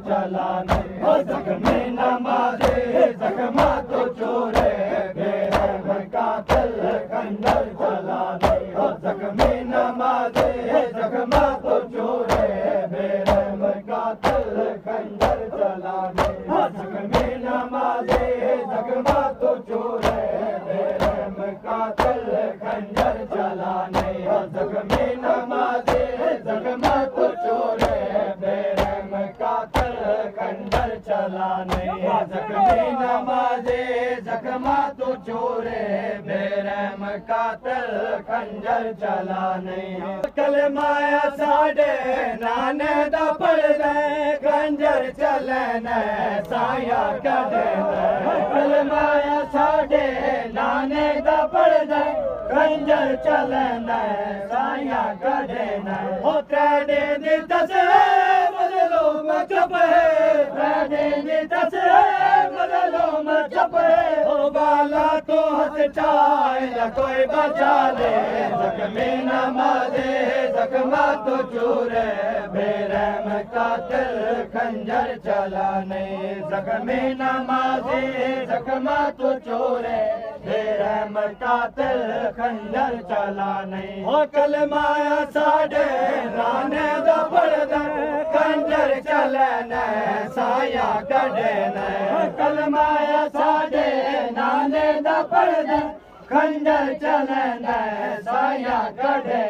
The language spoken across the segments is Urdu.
چلانے ہو زخمی نمازی زخمہ تو چورے بے رحم قاتل خنجر چلانے ہو زخمی نمازی زخمہ تو چورے بے رحم قاتل خنجر چلانے ہو زخمی نمازی زخمہ تو چورے بے رحم قاتل خنجر چلانے ہو زخمی نمازی زخمہ تو چورے بے رحم قاتل خنجر چلانے زخمی نمازی زخمہ تو چورے بے رحم قاتل خنجر چلانے کلمہ ساڈے نانے دا پڑھ دے خنجر چلنے سایہ کڈے کلمہ ساڈے نانے دا پڑھ دے خنجر چلنے سایہ کڈے ہو تریڈے دی تصویر مظلوم چپ ہے تریڈے دی تصویر مظلوم چپ ہے او بالا تو ہتھ چاہے نہ کوئی بچا لے زخمی نمازی زخمہ تو چورے بے رحم قاتل خنجر چلانے زخمی نمازی زخمہ تو چورے بے رحم قاتل خنجر چلانے ہو کلمہ ساڈے نانے دا پڑھ دے خنجر چلنے سایہ کڈے کلمہ ساڈے نانے دا پڑھ دے خنجر چلنے سایہ کڈے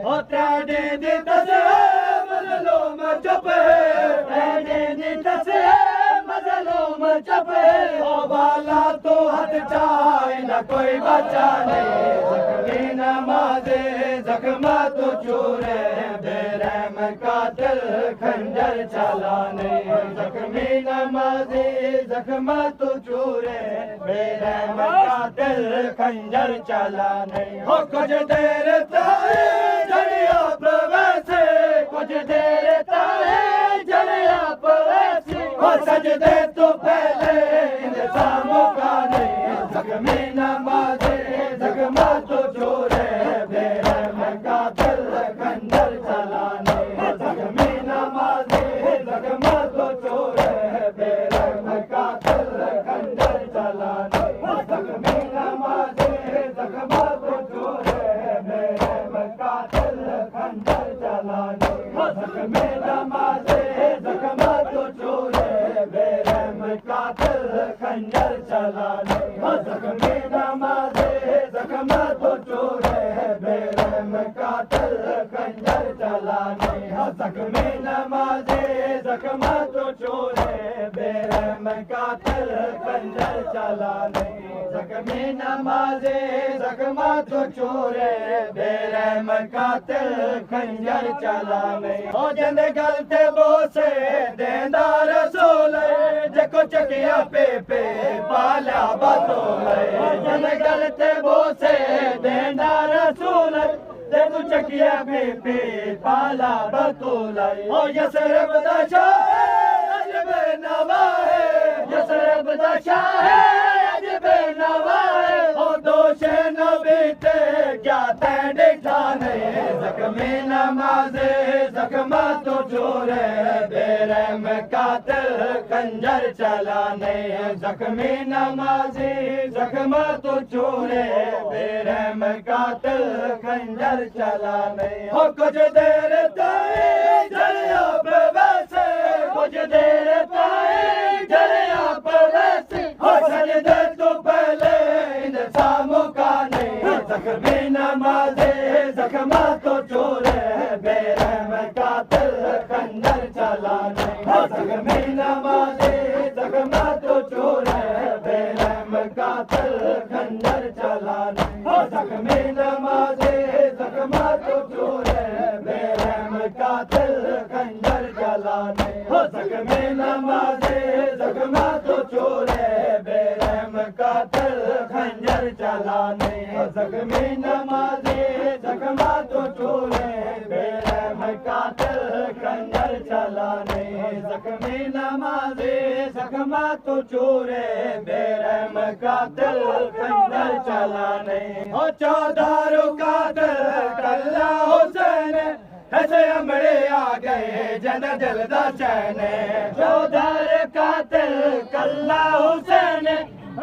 او تریڈے دی تصویر مظلوم چپ ہے تریڈے دی تصویر مظلوم چپ ہے او بالا تو ہتھ چاہے نہ کوئی بچا نہیں زخمی نمازی زخمہ تو چورے بے رحم قاتل خنجر چلانے زخمی نمازی زخمہ تو چورے بے رحم قاتل خنجر چلانے ہو کچھ دیر تائے جڑیا پرویسے کچھ دیر تائے جڑیا پرویسے ہو سجدے تو پہلے انسان مکانے زخمی نمازی زخمہ تو چورے بے رحم قاتل خنجر چلانے زخمی نمازی زخمہ تو چورے بے رحم قاتل خنجر چلانے زخمی نمازی زخمہ تو چورے بے رحم قاتل خنجر چلانے زخمی نمازی زخمہ تو چورے بے رحم قاتل خنجر چلانے زخمی نمازی زخمہ تو چورے بے رحم قاتل خنجر چلانے زخمی نمازی زخمہ تو چورے بے رحم قاتل خنجر چلانے زخمی نمازی زخمہ تو چورے بے رحم قاتل خنجر چلانے او جند گلتے بوسے دیندا رسول جکو چکیا پہ پالا بطول جند گلتے بوسے دیندا رسول جکو چکیا پہ پالا بطول او یسرب دا شاہ عجب نوا ہے یسرب دا شاہ عجب نوا ہے او دوش نبی تے کیا تین ڈھانے زخمی نمازی زخمہ تو چورے بے رحم قاتل خنجر چلانے زخمی نمازی زخمہ تو چورے بے رحم قاتل خنجر چلانے ہو کچھ دیر تائے جڑیا پہ ویسے کچھ دیر تائے جڑیا پہ ویسے ہو سجدے تو پہلے انسان مکانے زخمی نمازی زخمہ تو چورے بے رحم قاتل خنجر چلانے زخمی نمازی زخمہ تو چورے بے رحم قاتل خنجر چلانے زخمی نمازی زخمہ تو چورے بے رحم قاتل خنجر چلانے زخمی نمازی زخمہ تو چورے بے رحم قاتل خنجر چلانے زخمی نمازی زخمہ تو چورے بے رحم قاتل خنجر چلانے زخمی نمازی زخمہ تو چورے بے رحم قاتل خنجر چلانے او 14 قاتل کلا حسین ایسے امڑے آ گئے جن دل دا چین 14 قاتل کلا حسین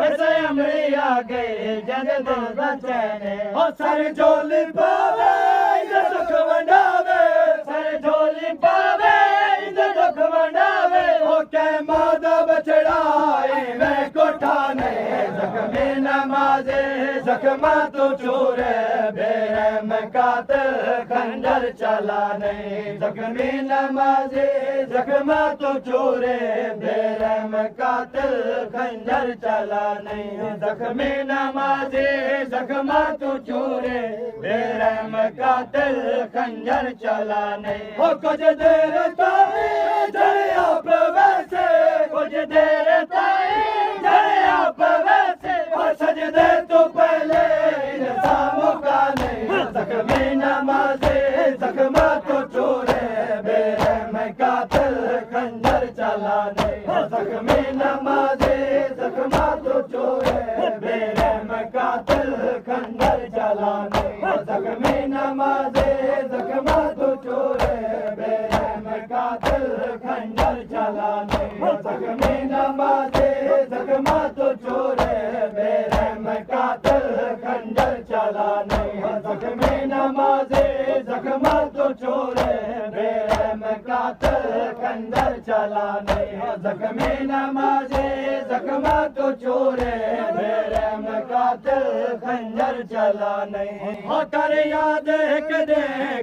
ایسے امری آگئے جن دل بچینے او سر جولی پاوے اندر دکھ ونڈاوے سر جولی پاوے اندر دکھ ونڈاوے او کہ مادہ بچڑائی میں کوٹھانے زخمی نمازے زخمہ تو چورے بے رحم قاتل خنجر چلانے زخمی نمازے زخمہ تو چورے بے رحم قاتل خنجر چلانے زخمی نمازے زخمہ تو چورے بے رحم قاتل خنجر چلانے ہو کچھ دیر تائیں جھڑیا پہ ویسے کچھ دیر تائیں جھڑیا پہ ویسے اور سجدے تو پہلے انساموں کا نہیں زخمی نمازے زخمہ تو چورے بے رحم قاتل خنجر چلانے زخمی نمازے زخمہ تو چورے بے رحم قاتل خنجر چلانے زخمی نمازے زخمہ تو چورے بے رحم قاتل خنجر چلانے زخمی نمازے زخمہ تو چورے بے رحم قاتل خنجر چلانے زخمی نمازے زخمہ تو چورے بے رحم قاتل خنجر چلانے زخمی نمازے زخمہ تو چورے بے رحم قاتل خنجر چلانے ہو کر یاد ایک دے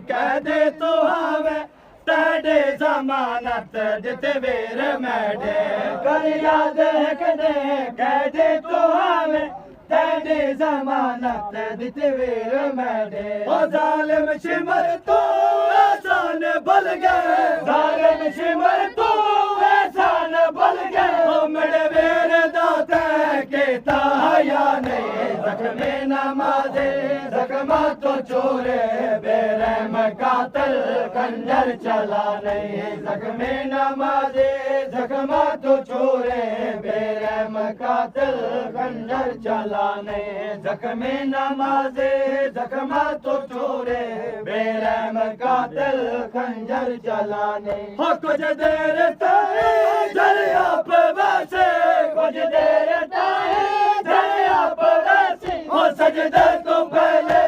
کہہ دے تو ہمیں تیڈے ضمانت دتے ویر میڈے کر یاد ایک دے کہہ دے تو ہمیں تیڈے ضمانت دتے ویر میڈے او ظالم شمر تو احسان بھل گئے ظالم شمر تو احسان بھل گئے او میڈے ویر داتے کہتا یا نہیں زخمی نمازے زخمہ تو چورے بے رحم قاتل خنجر چلانے زخمی نمازے زخمہ تو چورے بے رحم قاتل خنجر چلانے زخمی نمازے زخمہ تو چورے بے رحم قاتل خنجر چلانے ہو کچھ دیر تائیں جھڑیا پہ ویسے کچھ دیر تائیں جھڑیا پہ ویسے ہو سجدے تو پہلے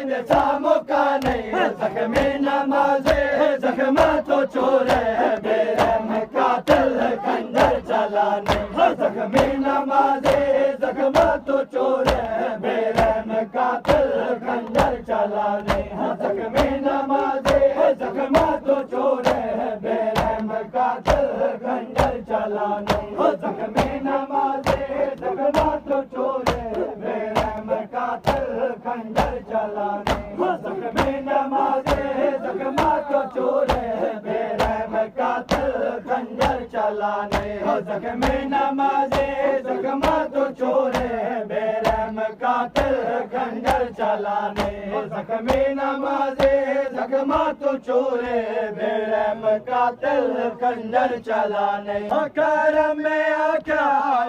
انساموں کا نہیں زخمی نمازے زخمہ تو چورے بے رحم قاتل خنجر چلانے زخمی نمازے زخمہ تو چورے بے رحم قاتل خنجر چلانے زخمی نمازے زخمہ تو چورے بے رحم قاتل خنجر چلانے زخمی نمازے زخمہ تو چورے بے رحم قاتل خنجر چلانے زخمی نمازے زخمہ تو چورے بے رحم قاتل خنجر چلانے زخمی نمازے زخمہ تو چورے بے رحم قاتل خنجر چلانے زخمی نمازے زخمہ تو چورے بے رحم قاتل خنجر چلانے کرم میں آقا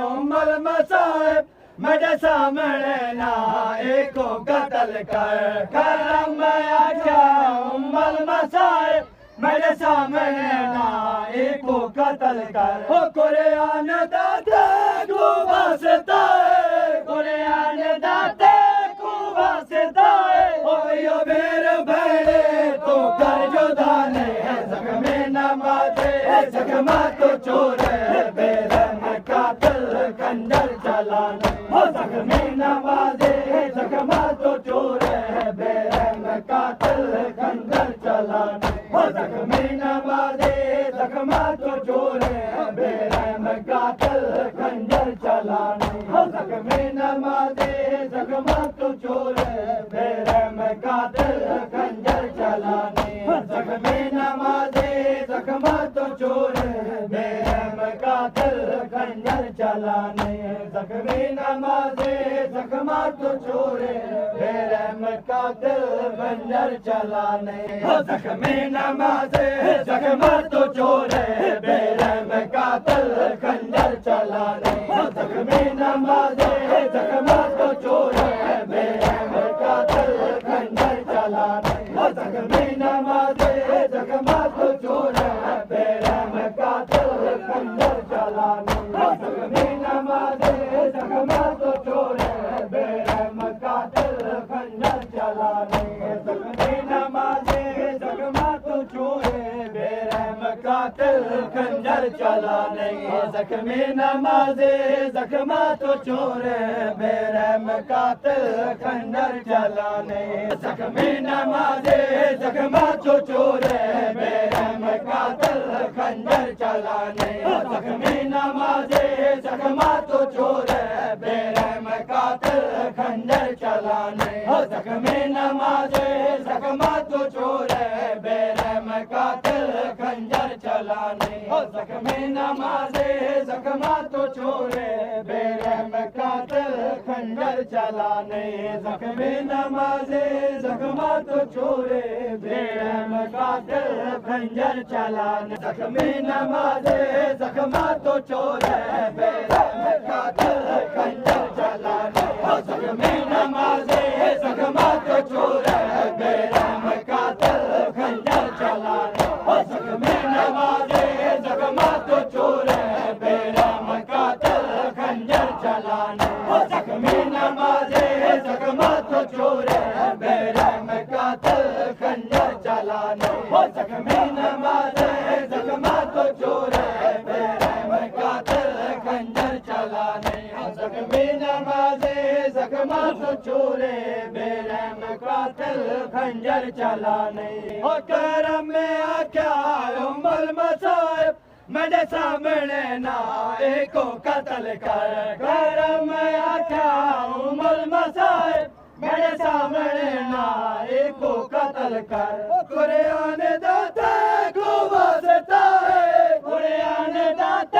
ام المصائب میرے سامنے نہ ایک کو قتل کر کرم میں آقا ام المصائب میرے سامنے نہ ایک کو قتل کر او قرآن داتے کو واسطہ ہے قرآن داتے کو واسطہ ہے او یہ میرے بھیڑے تو کر جدانے زخمی نمازے زخمہ تو چورے بے رحم قاتل خنجر چلانے زخمی نمازے زخمہ تو چورے بے رحم قاتل خنجر چلانے زخمی نمازے زخمہ تو چورے بے رحم قاتل خنجر چلانے زخمی نمازے زخمہ تو چورے بے رحم قاتل خنجر چلانے زخمی نمازے زخمہ تو چورے بے رحم قاتل خنجر چلانے زخمی نمازے زخمہ تو چورے بے رحم قاتل خنجر چلانے زخمی نمازے زخمہ تو چورے بے رحم قاتل خنجر چلانے زخمی نمازے زخمہ تو چورے بے رحم قاتل خنجر چلانے زخمی نمازے زخمہ تو چورے بے رحم قاتل خنجر چلانے زخمی نمازی زخمات و چورے بے رحم قاتل خنجر چلانے زخمی نمازی زخمات و چورے بے رحم قاتل خنجر چلانے زخمی نمازی زخمات و چورے بے رحم قاتل خنجر چلانے زخمی نمازی زخمات و چورے بے رحم قاتل خنجر چلانے زخمی نمازی زخمات و چورے بے رحم قاتل خنجر چلانے زخمی نمازی زخمات و چورے بے رحم قاتل خنجر چلانے زخمی نمازی زخمات و چورے بے رحم قاتل خنجر چلانے زخمی نمازی زخمات و چورے بے رحم قاتل خنجر چلانے زخمی نمازی زخمات و چورے بے رحم قاتل خنجر چلانے زخمی نمازی زخمات و چورے بے رحم قاتل خنجر چلانے زخمی نمازی زخمات و چورے بے رحم قاتل خنجر چلانے زخمی نمازی زخمات و چورے بے رحم قاتل خنجر چلانے زخمی نمازی زخمات و چورے بے رحم قاتل خنجر چلانے زخمی نمازی زخمات و چورے بے رحم قاتل خنجر چلانے کرم میں آکیا ام المصائب میرے سامنے نائے کو قتل کر کرم میں آکیا ام المصائب میرے سامنے نائے کو قتل کر قرآن داتا کو واسطہ ہے قرآن داتا